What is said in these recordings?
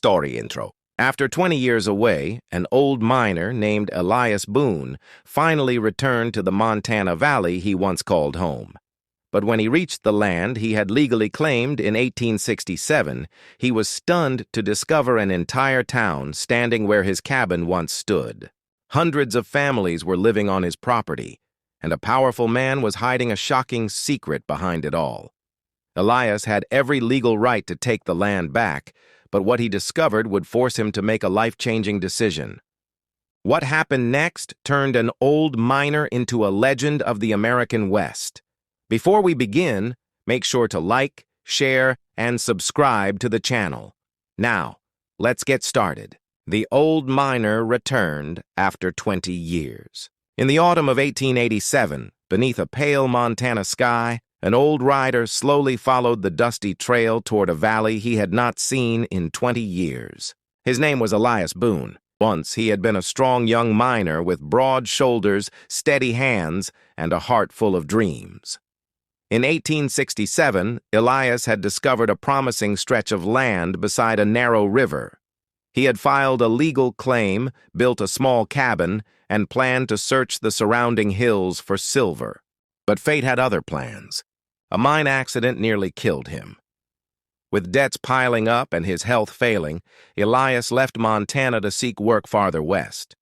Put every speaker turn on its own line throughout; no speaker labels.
Story intro. After 20 years away, an old miner named Elias Boone finally returned to the Montana Valley he once called home. But when he reached the land he had legally claimed in 1867, he was stunned to discover an entire town standing where his cabin once stood. Hundreds of families were living on his property, and a powerful man was hiding a shocking secret behind it all. Elias had every legal right to take the land back, but what he discovered would force him to make a life-changing decision. What happened next turned an old miner into a legend of the American West. Before we begin, make sure to like, share, and subscribe to the channel. Now, let's get started. The old miner returned after 20 years. In the autumn of 1887, beneath a pale Montana sky, an old rider slowly followed the dusty trail toward a valley he had not seen in 20 years. His name was Elias Boone. Once he had been a strong young miner with broad shoulders, steady hands, and a heart full of dreams. In 1867, Elias had discovered a promising stretch of land beside a narrow river. He had filed a legal claim, built a small cabin, and planned to search the surrounding hills for silver. But fate had other plans. A mine accident nearly killed him. With debts piling up and his health failing, Elias left Montana to seek work farther west.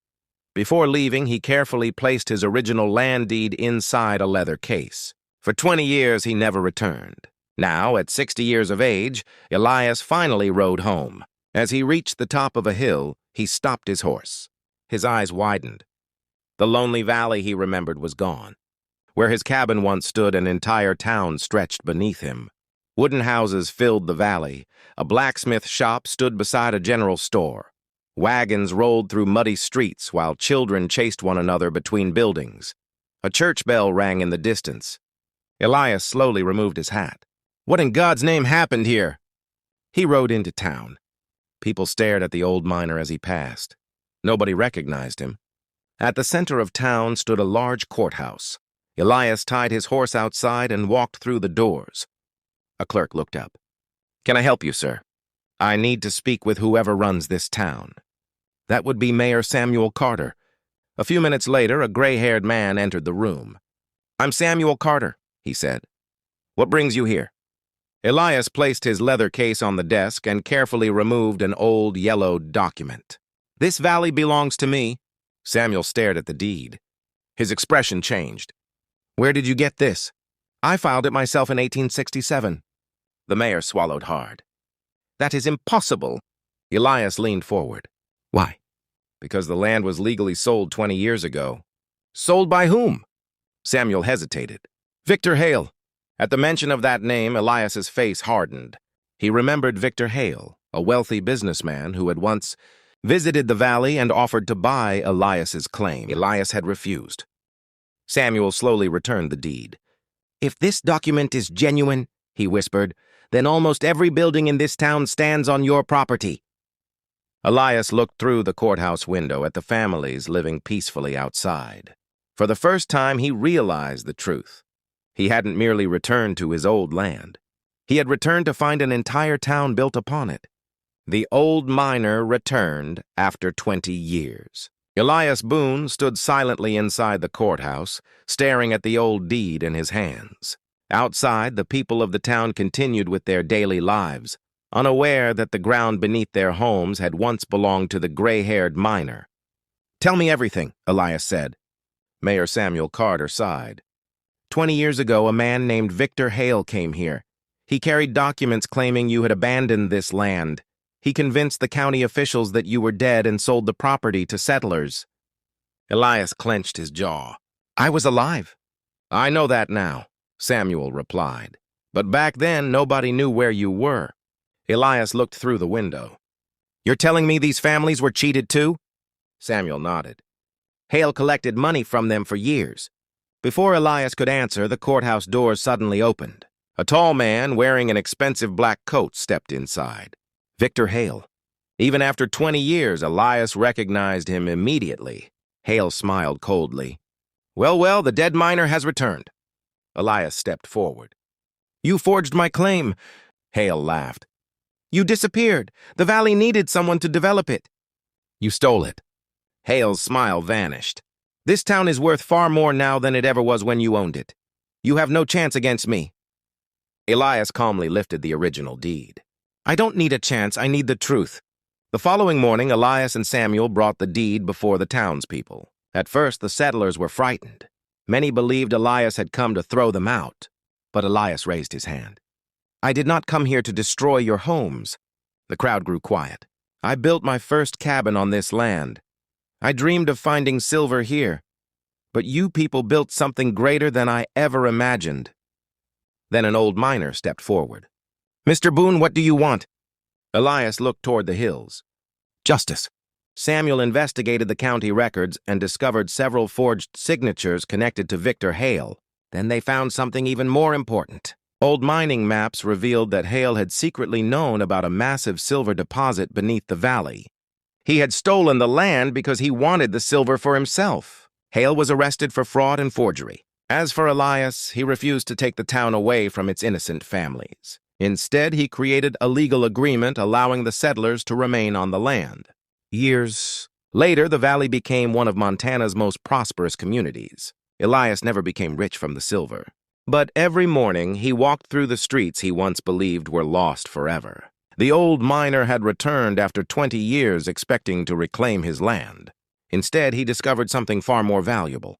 Before leaving, he carefully placed his original land deed inside a leather case. For 20 years, he never returned. Now, at 60 years of age, Elias finally rode home. As he reached the top of a hill, he stopped his horse. His eyes widened. The lonely valley he remembered was gone. Where his cabin once stood, an entire town stretched beneath him. Wooden houses filled the valley. A blacksmith shop stood beside a general store. Wagons rolled through muddy streets while children chased one another between buildings. A church bell rang in the distance. Elias slowly removed his hat. What in God's name happened here? He rode into town. People stared at the old miner as he passed. Nobody recognized him. At the center of town stood a large courthouse. Elias tied his horse outside and walked through the doors. A clerk looked up. Can I help you, sir? I need to speak with whoever runs this town. That would be Mayor Samuel Carter. A few minutes later, a gray-haired man entered the room. I'm Samuel Carter, he said. What brings you here? Elias placed his leather case on the desk and carefully removed an old yellow document. This valley belongs to me. Samuel stared at the deed. His expression changed. Where did you get this? I filed it myself in 1867. The mayor swallowed hard. That is impossible. Elias leaned forward. Why? Because the land was legally sold 20 years ago. Sold by whom? Samuel hesitated. Victor Hale. At the mention of that name, Elias's face hardened. He remembered Victor Hale, a wealthy businessman who had once visited the valley and offered to buy Elias's claim. Elias had refused. Samuel slowly returned the deed. If this document is genuine, he whispered, then almost every building in this town stands on your property. Elias looked through the courthouse window at the families living peacefully outside. For the first time, he realized the truth. He hadn't merely returned to his old land. He had returned to find an entire town built upon it. The old miner returned after 20 years. Elias Boone stood silently inside the courthouse, staring at the old deed in his hands. Outside, the people of the town continued with their daily lives, unaware that the ground beneath their homes had once belonged to the gray-haired miner. Tell me everything, Elias said. Mayor Samuel Carter sighed. 20 years ago, a man named Victor Hale came here. He carried documents claiming you had abandoned this land. He convinced the county officials that you were dead and sold the property to settlers. Elias clenched his jaw. I was alive. I know that now, Samuel replied. But back then, nobody knew where you were. Elias looked through the window. You're telling me these families were cheated too? Samuel nodded. Hale collected money from them for years. Before Elias could answer, the courthouse doors suddenly opened. A tall man wearing an expensive black coat stepped inside. Victor Hale. Even after 20 years, Elias recognized him immediately. Hale smiled coldly. Well, the dead miner has returned. Elias stepped forward. You forged my claim. Hale laughed. You disappeared. The valley needed someone to develop it. You stole it. Hale's smile vanished. This town is worth far more now than it ever was when you owned it. You have no chance against me. Elias calmly lifted the original deed. I don't need a chance, I need the truth. The following morning, Elias and Samuel brought the deed before the townspeople. At first, the settlers were frightened. Many believed Elias had come to throw them out, but Elias raised his hand. I did not come here to destroy your homes. The crowd grew quiet. I built my first cabin on this land. I dreamed of finding silver here, but you people built something greater than I ever imagined. Then an old miner stepped forward. Mr. Boone, what do you want? Elias looked toward the hills. Justice. Samuel investigated the county records and discovered several forged signatures connected to Victor Hale. Then they found something even more important. Old mining maps revealed that Hale had secretly known about a massive silver deposit beneath the valley. He had stolen the land because he wanted the silver for himself. Hale was arrested for fraud and forgery. As for Elias, he refused to take the town away from its innocent families. Instead, he created a legal agreement allowing the settlers to remain on the land. Years later, the valley became one of Montana's most prosperous communities. Elias never became rich from the silver. But every morning, he walked through the streets he once believed were lost forever. The old miner had returned after 20 years expecting to reclaim his land. Instead, he discovered something far more valuable.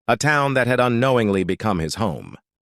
A town that had unknowingly become his home.